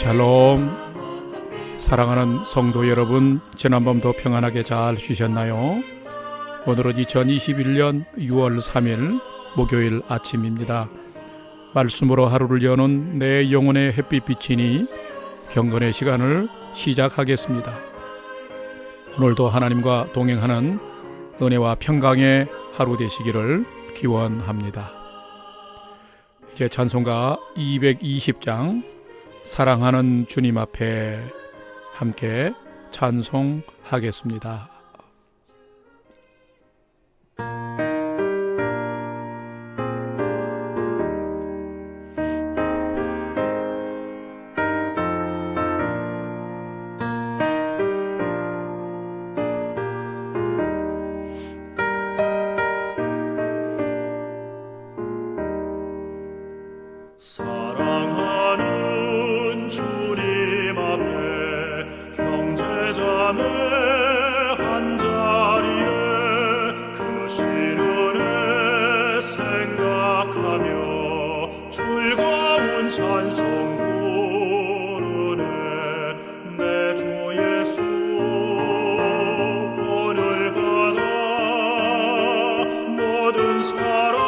샬롬. 사랑하는 성도 여러분, 지난밤도 평안하게 잘 쉬셨나요? 오늘은 2021년 6월 3일 목요일 아침입니다. 말씀으로 하루를 여는 내 영혼의 햇빛 비치니 경건의 시간을 시작하겠습니다. 오늘도 하나님과 동행하는 은혜와 평강의 하루 되시기를 기원합니다. 이제 찬송가 220장 사랑하는 주님 앞에 함께 찬송하겠습니다. 사랑하는 주님 앞에 형제자매 한자리에 그 시련에 생각하며 즐거운 찬송 부르네. 내 주 예수 본을 받아 모든 사랑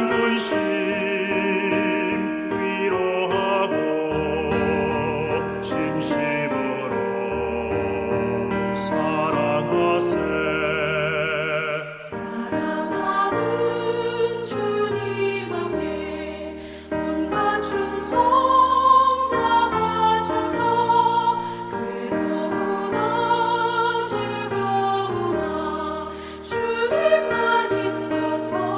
근심 위로하고 진심으로 사랑하세. 사랑하는 주님 앞에 온갖 충성 다 바쳐서 괴로우나 즐거우나 주님만 입소서.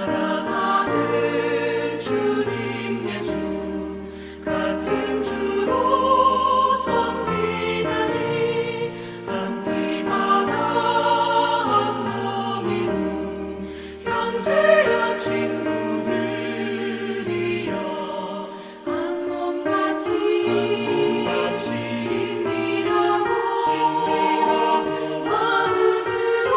사랑하는 주님 예수 같은 주로 섬기나니 한 피마다 한 몸이군 형제여 친구들이여 한 몸같이 친밀하고 마음으로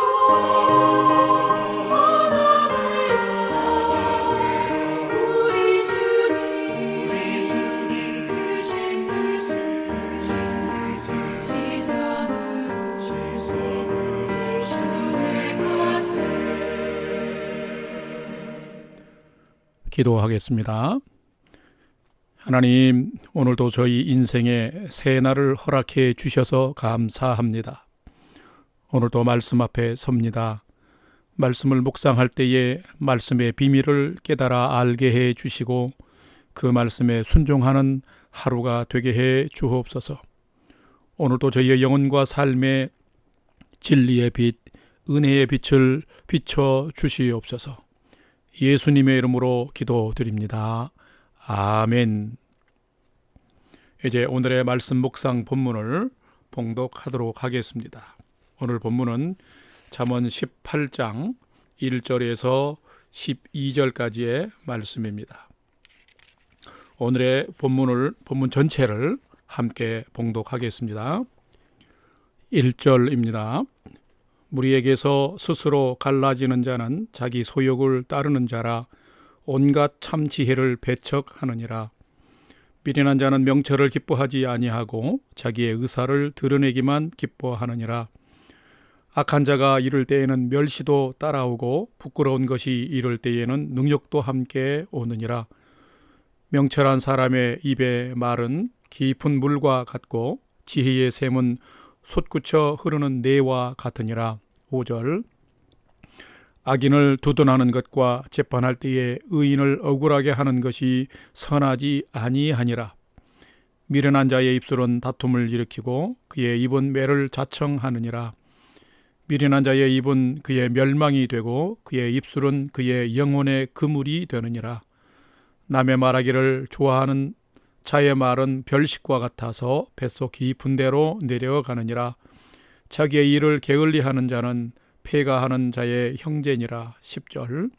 기도하겠습니다. 하나님, 오늘도 저희 인생에 새 날을 허락해 주셔서 감사합니다. 오늘도 말씀 앞에 섭니다. 말씀을 묵상할 때에 말씀의 비밀을 깨달아 알게 해 주시고 그 말씀에 순종하는 하루가 되게 해 주옵소서. 오늘도 저희의 영혼과 삶에 진리의 빛, 은혜의 빛을 비춰 주시옵소서. 예수님의 이름으로 기도드립니다. 아멘. 이제 오늘의 말씀 묵상 본문을 봉독하도록 하겠습니다. 오늘 본문은 잠언 18장 1절에서 12절까지의 말씀입니다. 오늘의 본문 전체를 함께 봉독하겠습니다. 1절입니다. 무리에게서 스스로 갈라지는 자는 자기 소욕을 따르는 자라 온갖 참 지혜를 배척하느니라. 미련한 자는 명철을 기뻐하지 아니하고 자기의 의사를 드러내기만 기뻐하느니라. 악한 자가 이를 때에는 멸시도 따라오고 부끄러운 것이 이를 때에는 능력도 함께 오느니라. 명철한 사람의 입의 말은 깊은 물과 같고 지혜의 샘은 솟구쳐 흐르는 내와 같으니라. 5절 악인을 두둔하는 것과 재판할 때에 의인을 억울하게 하는 것이 선하지 아니하니라. 미련한 자의 입술은 다툼을 일으키고 그의 입은 매를 자청하느니라. 미련한 자의 입은 그의 멸망이 되고 그의 입술은 그의 영혼의 그물이 되느니라. 남의 말하기를 좋아하는 자의 말은 별식과 같아서 뱃속 깊은 데로 내려가느니라. 자기의 일을 게을리하는 자는 폐가하는 자의 형제니라. 10절.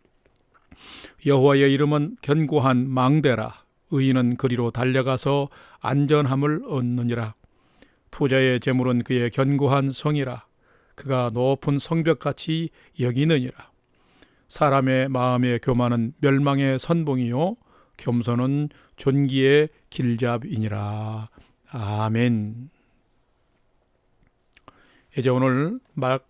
여호와의 이름은 견고한 망대라. 의인은 그리로 달려가서 안전함을 얻느니라. 부자의 재물은 그의 견고한 성이라. 그가 높은 성벽같이 여기느니라. 사람의 마음의 교만은 멸망의 선봉이요 겸손은 존귀의 길잡이니라. 아멘. 이제 오늘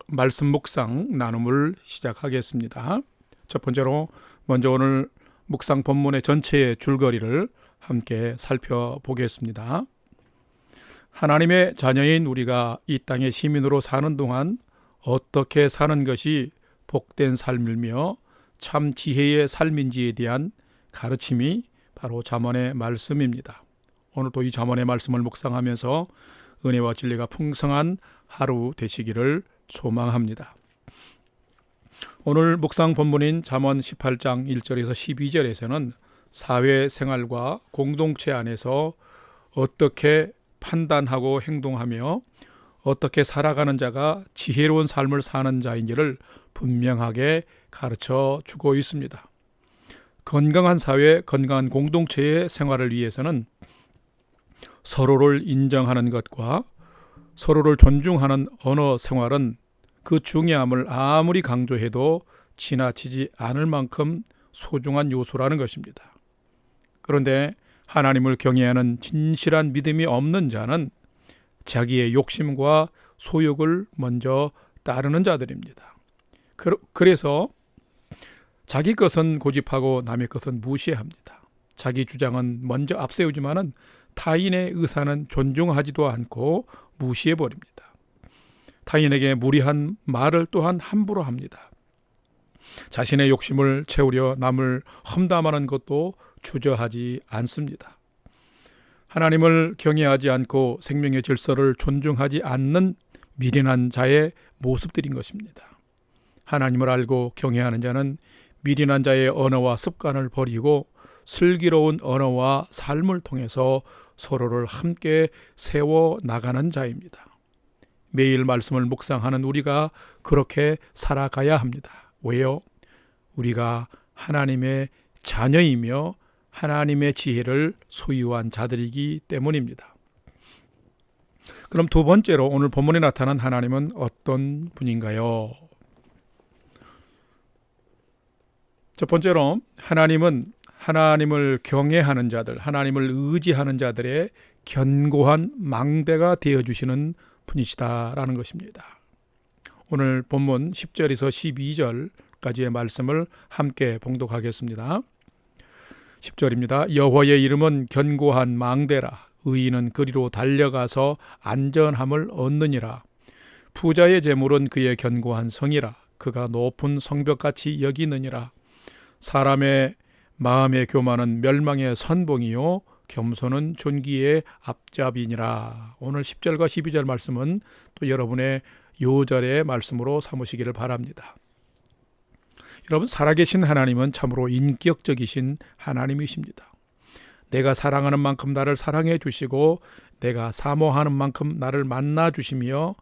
말씀 묵상 나눔을 시작하겠습니다. 첫 번째로 먼저 오늘 묵상 본문의 전체의 줄거리를 함께 살펴보겠습니다. 하나님의 자녀인 우리가 이 땅의 시민으로 사는 동안 어떻게 사는 것이 복된 삶이며 참 지혜의 삶인지에 대한 가르침이 바로 잠언의 말씀입니다. 오늘도 이 잠언의 말씀을 묵상하면서 은혜와 진리가 풍성한 하루 되시기를 소망합니다. 오늘 묵상 본문인 잠언 18장 1절에서 12절에서는 사회생활과 공동체 안에서 어떻게 판단하고 행동하며 어떻게 살아가는 자가 지혜로운 삶을 사는 자인지를 분명하게 가르쳐 주고 있습니다. 건강한 사회, 건강한 공동체의 생활을 위해서는 서로를 인정하는 것과 서로를 존중하는 언어 생활은 그 중요함을 아무리 강조해도 지나치지 않을 만큼 소중한 요소라는 것입니다. 그런데 하나님을 경외하는 진실한 믿음이 없는 자는 자기의 욕심과 소욕을 먼저 따르는 자들입니다. 그래서 자기 것은 고집하고 남의 것은 무시합니다. 자기 주장은 먼저 앞세우지만은 타인의 의사는 존중하지도 않고 무시해버립니다. 타인에게 무리한 말을 또한 함부로 합니다. 자신의 욕심을 채우려 남을 험담하는 것도 주저하지 않습니다. 하나님을 경외하지 않고 생명의 질서를 존중하지 않는 미련한 자의 모습들인 것입니다. 하나님을 알고 경외하는 자는 미련한 자의 언어와 습관을 버리고 슬기로운 언어와 삶을 통해서 서로를 함께 세워 나가는 자입니다. 매일 말씀을 묵상하는 우리가 그렇게 살아가야 합니다. 왜요? 우리가 하나님의 자녀이며 하나님의 지혜를 소유한 자들이기 때문입니다. 그럼 두 번째로 오늘 본문에 나타난 하나님은 어떤 분인가요? 첫 번째로 하나님은 하나님을 경외하는 자들, 하나님을 의지하는 자들의 견고한 망대가 되어주시는 분이시다라는 것입니다. 오늘 본문 10절에서 12절까지의 말씀을 함께 봉독하겠습니다. 10절입니다. 여호와의 이름은 견고한 망대라. 의인은 그리로 달려가서 안전함을 얻느니라. 부자의 재물은 그의 견고한 성이라. 그가 높은 성벽같이 여기느니라. 사람의 마음의 교만은 멸망의 선봉이요 겸손은 존귀의 앞잡이니라. 오늘 10절과 12절 말씀은 또 여러분의 요절의 말씀으로 삼으시기를 바랍니다. 여러분, 살아계신 하나님은 참으로 인격적이신 하나님이십니다. 내가 사랑하는 만큼 나를 사랑해 주시고 내가 사모하는 만큼 나를 만나 주시며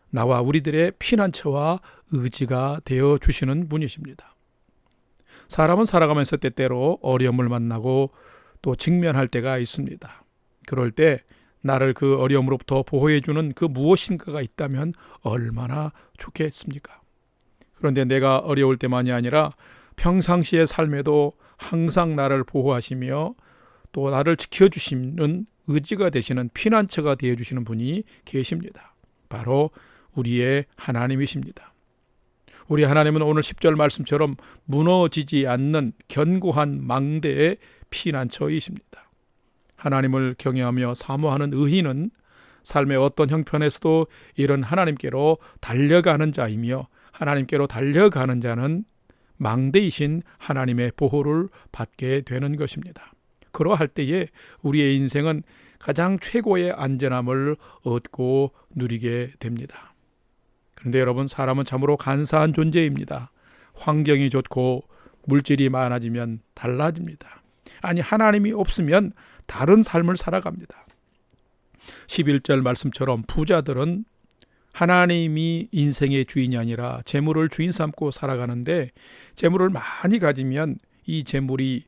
나와 우리들의 피난처와 의지가 되어 주시는 분이십니다. 사람은 살아가면서 때때로 어려움을 만나고 또 직면할 때가 있습니다. 그럴 때 나를 그 어려움으로부터 보호해 주는 그 무엇인가가 있다면 얼마나 좋겠습니까? 그런데 내가 어려울 때만이 아니라 평상시의 삶에도 항상 나를 보호하시며 또 나를 지켜주시는 의지가 되시는 피난처가 되어주시는 분이 계십니다. 바로 우리의 하나님이십니다. 우리 하나님은 오늘 10절 말씀처럼 무너지지 않는 견고한 망대의 피난처이십니다. 하나님을 경외하며 사모하는 의인은 삶의 어떤 형편에서도 이런 하나님께로 달려가는 자이며 하나님께로 달려가는 자는 망대이신 하나님의 보호를 받게 되는 것입니다. 그러할 때에 우리의 인생은 가장 최고의 안전함을 얻고 누리게 됩니다. 그런데 여러분, 사람은 참으로 간사한 존재입니다. 환경이 좋고 물질이 많아지면 달라집니다. 아니, 하나님이 없으면 다른 삶을 살아갑니다. 11절 말씀처럼 부자들은 하나님이 인생의 주인이 아니라 재물을 주인 삼고 살아가는데, 재물을 많이 가지면 이 재물이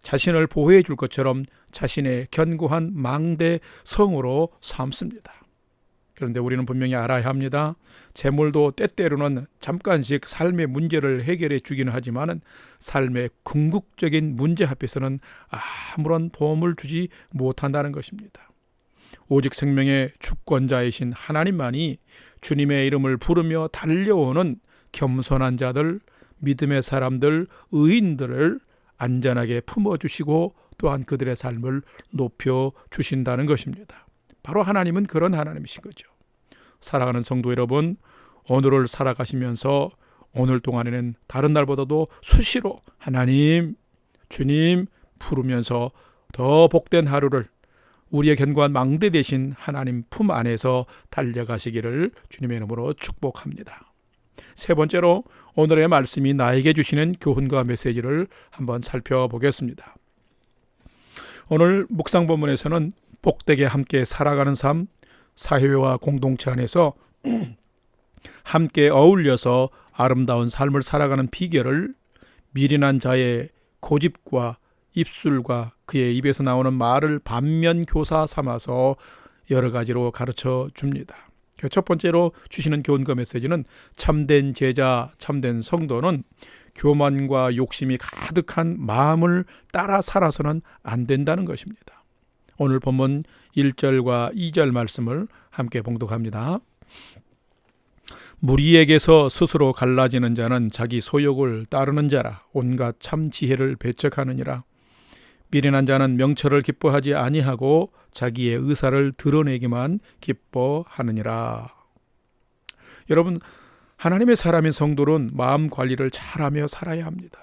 자신을 보호해 줄 것처럼 자신의 견고한 망대 성으로 삼습니다. 그런데 우리는 분명히 알아야 합니다. 재물도 때때로는 잠깐씩 삶의 문제를 해결해 주기는 하지만 삶의 궁극적인 문제 앞에서는 아무런 도움을 주지 못한다는 것입니다. 오직 생명의 주권자이신 하나님만이 주님의 이름을 부르며 달려오는 겸손한 자들, 믿음의 사람들, 의인들을 안전하게 품어주시고 또한 그들의 삶을 높여주신다는 것입니다. 바로 하나님은 그런 하나님이신 거죠. 사랑하는 성도 여러분, 오늘을 살아가시면서 오늘 동안에는 다른 날보다도 수시로 하나님, 주님 부르면서 더 복된 하루를 우리의 견고한 망대 되신 하나님 품 안에서 달려가시기를 주님의 이름으로 축복합니다. 세 번째로, 오늘의 말씀이 나에게 주시는 교훈과 메시지를 한번 살펴보겠습니다. 오늘 묵상 본문에서는 복되게 함께 살아가는 삶, 사회와 공동체 안에서 함께 어울려서 아름다운 삶을 살아가는 비결을 미련한 자의 고집과 입술과 그의 입에서 나오는 말을 반면교사 삼아서 여러 가지로 가르쳐 줍니다. 첫 번째로 주시는 교훈과 메시지는 참된 제자, 참된 성도는 교만과 욕심이 가득한 마음을 따라 살아서는 안 된다는 것입니다. 오늘 본문 1절과 2절 말씀을 함께 봉독합니다. 무리에게서 스스로 갈라지는 자는 자기 소욕을 따르는 자라. 온갖 참 지혜를 배척하느니라. 미련한 자는 명철을 기뻐하지 아니하고 자기의 의사를 드러내기만 기뻐하느니라. 여러분, 하나님의 사람인 성도는 마음 관리를 잘하며 살아야 합니다.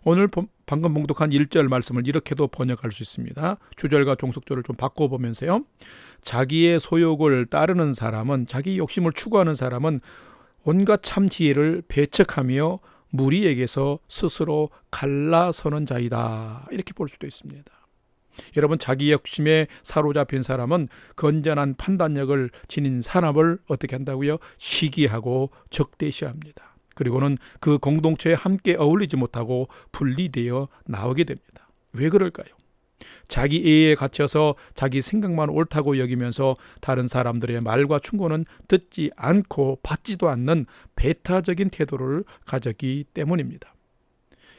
오늘 방금 봉독한 1절 말씀을 이렇게도 번역할 수 있습니다. 주절과 종속절을 좀 바꿔보면서요. 자기의 소욕을 따르는 사람은, 자기 욕심을 추구하는 사람은 온갖 참 지혜를 배척하며 무리에게서 스스로 갈라서는 자이다. 이렇게 볼 수도 있습니다. 여러분, 자기 욕심에 사로잡힌 사람은 건전한 판단력을 지닌 사람을 어떻게 한다고요? 시기하고 적대시합니다. 그리고는 그 공동체에 함께 어울리지 못하고 분리되어 나오게 됩니다. 왜 그럴까요? 자기 이해에 갇혀서 자기 생각만 옳다고 여기면서 다른 사람들의 말과 충고는 듣지 않고 받지도 않는 배타적인 태도를 가졌기 때문입니다.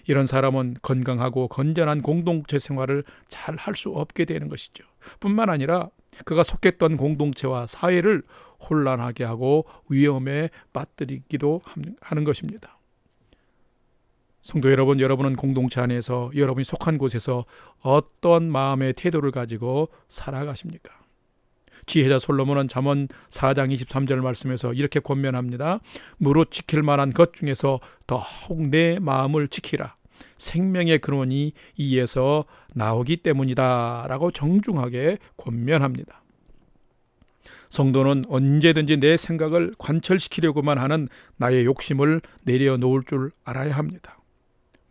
이런 사람은 건강하고 건전한 공동체 생활을 잘 할 수 없게 되는 것이죠. 뿐만 아니라 그가 속했던 공동체와 사회를 혼란하게 하고 위험에 빠뜨리기도 하는 것입니다. 성도 여러분, 여러분은 공동체 안에서 여러분이 속한 곳에서 어떤 마음의 태도를 가지고 살아가십니까? 지혜자 솔로몬은 잠언 4장 23절 말씀에서 이렇게 권면합니다. 무릇 지킬 만한 것 중에서 더욱 내 마음을 지키라. 생명의 근원이 이에서 나오기 때문이다 라고 정중하게 권면합니다. 성도는 언제든지 내 생각을 관철시키려고만 하는 나의 욕심을 내려놓을 줄 알아야 합니다.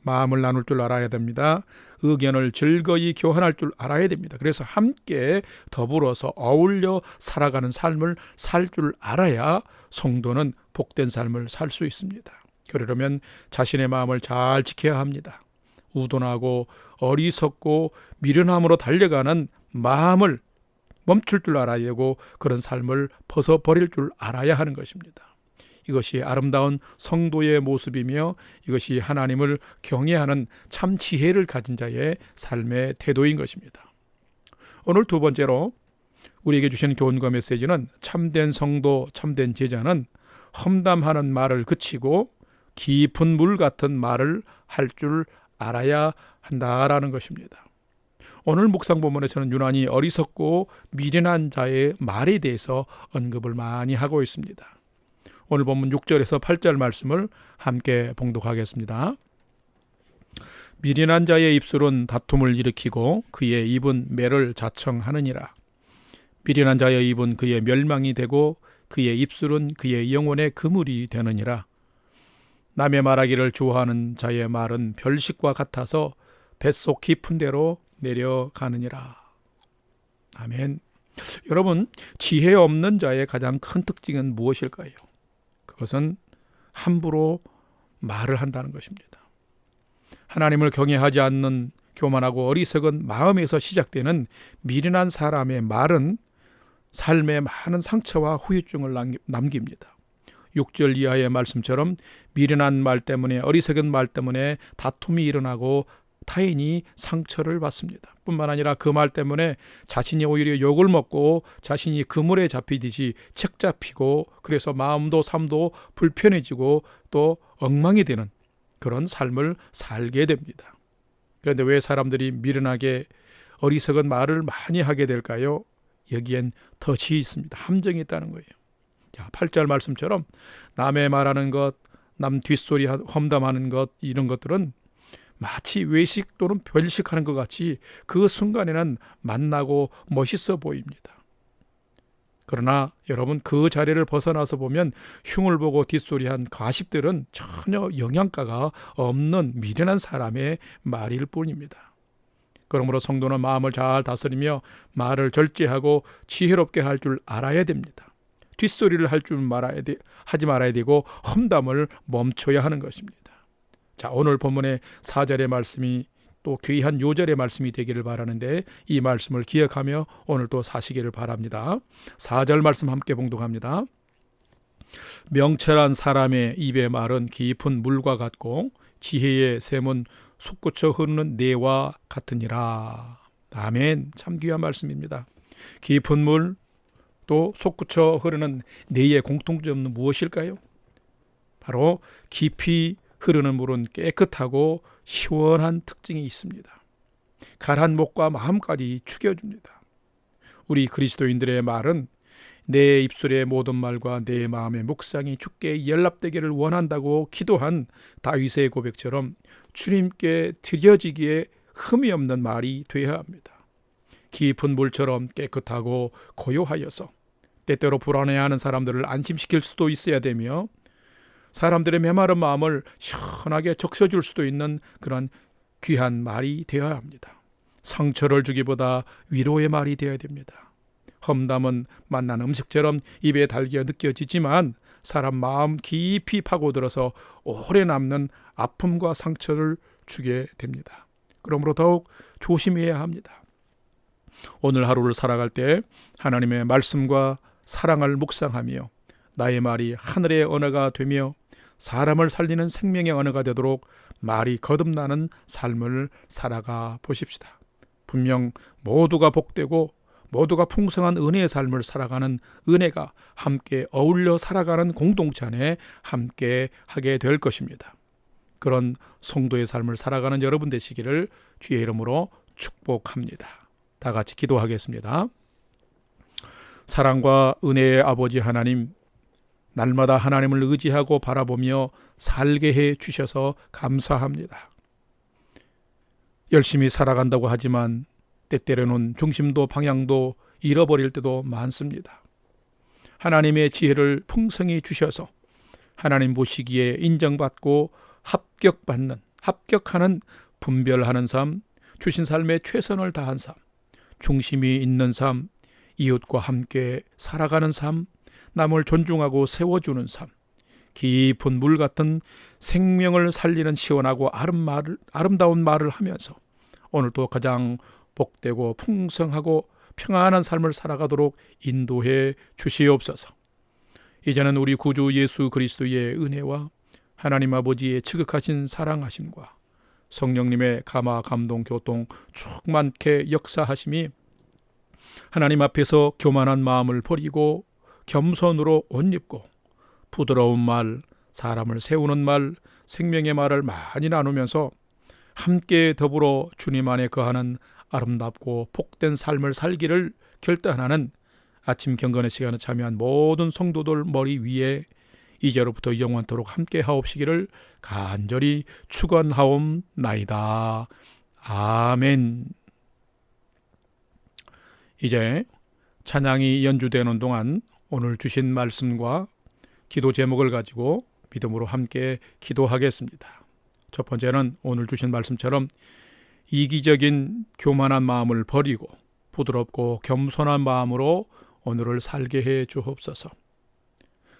마음을 나눌 줄 알아야 됩니다. 의견을 즐거이 교환할 줄 알아야 됩니다. 그래서 함께 더불어서 어울려 살아가는 삶을 살 줄 알아야 성도는 복된 삶을 살 수 있습니다. 그러려면 자신의 마음을 잘 지켜야 합니다. 우둔하고 어리석고 미련함으로 달려가는 마음을 멈출 줄 알아야 되고 그런 삶을 벗어버릴 줄 알아야 하는 것입니다. 이것이 아름다운 성도의 모습이며 이것이 하나님을 경외하는 참 지혜를 가진 자의 삶의 태도인 것입니다. 오늘 두 번째로 우리에게 주시는 교훈과 메시지는 참된 성도, 참된 제자는 험담하는 말을 그치고 깊은 물 같은 말을 할 줄 알아야 한다라는 것입니다. 오늘 묵상 본문에서는 유난히 어리석고 미련한 자의 말에 대해서 언급을 많이 하고 있습니다. 오늘 본문 6절에서 8절 말씀을 함께 봉독하겠습니다. 미련한 자의 입술은 다툼을 일으키고 그의 입은 매를 자청하느니라. 미련한 자의 입은 그의 멸망이 되고 그의 입술은 그의 영혼의 그물이 되느니라. 남의 말하기를 좋아하는 자의 말은 별식과 같아서 뱃속 깊은 데로 내려가느니라. 아멘. 여러분, 지혜 없는 자의 가장 큰 특징은 무엇일까요? 그것은 함부로 말을 한다는 것입니다. 하나님을 경외하지 않는 교만하고 어리석은 마음에서 시작되는 미련한 사람의 말은 삶에 많은 상처와 후유증을 남깁니다. 6절 이하의 말씀처럼 미련한 말 때문에, 어리석은 말 때문에 다툼이 일어나고 타인이 상처를 받습니다. 뿐만 아니라 그 말 때문에 자신이 오히려 욕을 먹고 자신이 그물에 잡히듯이 책 잡히고, 그래서 마음도 삶도 불편해지고 또 엉망이 되는 그런 삶을 살게 됩니다. 그런데 왜 사람들이 미련하게 어리석은 말을 많이 하게 될까요? 여기엔 덫이 있습니다. 함정이 있다는 거예요. 자, 8절 말씀처럼 남의 말하는 것, 남 뒷소리 험담하는 것, 이런 것들은 마치 외식 또는 별식하는 것 같이 그 순간에는 만나고 멋있어 보입니다. 그러나 여러분, 그 자리를 벗어나서 보면 흉을 보고 뒷소리한 가십들은 전혀 영양가가 없는 미련한 사람의 말일 뿐입니다. 그러므로 성도는 마음을 잘 다스리며 말을 절제하고 지혜롭게 할 줄 알아야 됩니다. 뒷소리를 하지 말아야 되고 험담을 멈춰야 하는 것입니다. 자, 오늘 본문의 4절의 말씀이 또 귀한 요절의 말씀이 되기를 바라는데, 이 말씀을 기억하며 오늘 또 사시기를 바랍니다. 4절 말씀 함께 봉독합니다. 명철한 사람의 입의 말은 깊은 물과 같고 지혜의 샘은 솟구쳐 흐르는 내와 같으니라. 아멘. 참 귀한 말씀입니다. 깊은 물, 또 솟구쳐 흐르는 내의 공통점은 무엇일까요? 바로 깊이 흐르는 물은 깨끗하고 시원한 특징이 있습니다. 가란 목과 마음까지 죽여줍니다. 우리 그리스도인들의 말은 내 입술의 모든 말과 내 마음의 묵상이 주께 연락되기를 원한다고 기도한 다윗의 고백처럼 주님께 드려지기에 흠이 없는 말이 되어야 합니다. 깊은 물처럼 깨끗하고 고요하여서 때때로 불안해하는 사람들을 안심시킬 수도 있어야 되며, 사람들의 메마른 마음을 시원하게 적셔줄 수도 있는 그런 귀한 말이 되어야 합니다. 상처를 주기보다 위로의 말이 되어야 됩니다. 험담은 만난 음식처럼 입에 달겨 느껴지지만 사람 마음 깊이 파고들어서 오래 남는 아픔과 상처를 주게 됩니다. 그러므로 더욱 조심해야 합니다. 오늘 하루를 살아갈 때 하나님의 말씀과 사랑을 묵상하며 나의 말이 하늘의 언어가 되며 사람을 살리는 생명의 언어가 되도록 말이 거듭나는 삶을 살아가 보십시다. 분명 모두가 복되고 모두가 풍성한 은혜의 삶을 살아가는 은혜가 함께 어울려 살아가는 공동체 안에 함께 하게 될 것입니다. 그런 성도의 삶을 살아가는 여러분 되시기를 주의 이름으로 축복합니다. 다 같이 기도하겠습니다. 사랑과 은혜의 아버지 하나님, 날마다 하나님을 의지하고 바라보며 살게 해 주셔서 감사합니다. 열심히 살아간다고 하지만 때때로는 중심도 방향도 잃어버릴 때도 많습니다. 하나님의 지혜를 풍성히 주셔서 하나님 보시기에 인정받고 합격하는 분별하는 삶, 주신 삶에 최선을 다한 삶, 중심이 있는 삶, 이웃과 함께 살아가는 삶, 남을 존중하고 세워주는 삶, 깊은 물 같은 생명을 살리는 시원하고 아름다운 말을 하면서 오늘도 가장 복되고 풍성하고 평안한 삶을 살아가도록 인도해 주시옵소서. 이제는 우리 구주 예수 그리스도의 은혜와 하나님 아버지의 지극하신 사랑하심과 성령님의 감화 감동 교통 충만케 역사하심이 하나님 앞에서 교만한 마음을 버리고 겸손으로 옷 입고 부드러운 말, 사람을 세우는 말, 생명의 말을 많이 나누면서 함께 더불어 주님 안에 거하는 아름답고 복된 삶을 살기를 결단하는 아침 경건의 시간에 참여한 모든 성도들 머리 위에 이제로부터 영원토록 함께 하옵시기를 간절히 축원하옵나이다. 아멘. 이제 찬양이 연주되는 동안 오늘 주신 말씀과 기도 제목을 가지고 믿음으로 함께 기도하겠습니다. 첫 번째는 오늘 주신 말씀처럼 이기적인 교만한 마음을 버리고 부드럽고 겸손한 마음으로 오늘을 살게 해 주옵소서.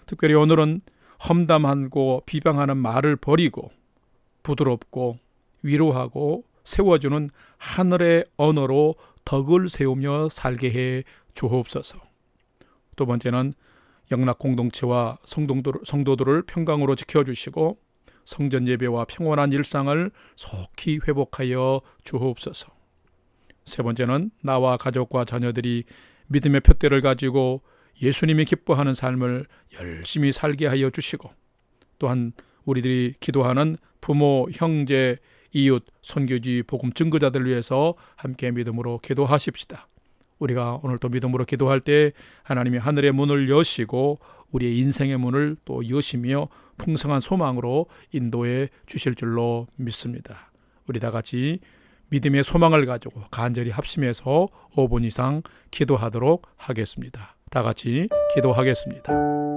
특별히 오늘은 험담하고 비방하는 말을 버리고 부드럽고 위로하고 세워주는 하늘의 언어로 덕을 세우며 살게 해 주옵소서. 두 번째는 영락 공동체와 성도들을 평강으로 지켜주시고 성전 예배와 평온한 일상을 속히 회복하여 주옵소서. 세 번째는 나와 가족과 자녀들이 믿음의 푯대를 가지고 예수님이 기뻐하는 삶을 열심히 살게 하여 주시고, 또한 우리들이 기도하는 부모, 형제, 이웃, 선교지, 복음 증거자들을 위해서 함께 믿음으로 기도하십시다. 우리가 오늘 또 믿음으로 기도할 때 하나님이 하늘의 문을 여시고 우리의 인생의 문을 또 여시며 풍성한 소망으로 인도해 주실 줄로 믿습니다. 우리 다 같이 믿음의 소망을 가지고 간절히 합심해서 5분 이상 기도하도록 하겠습니다. 다 같이 기도하겠습니다.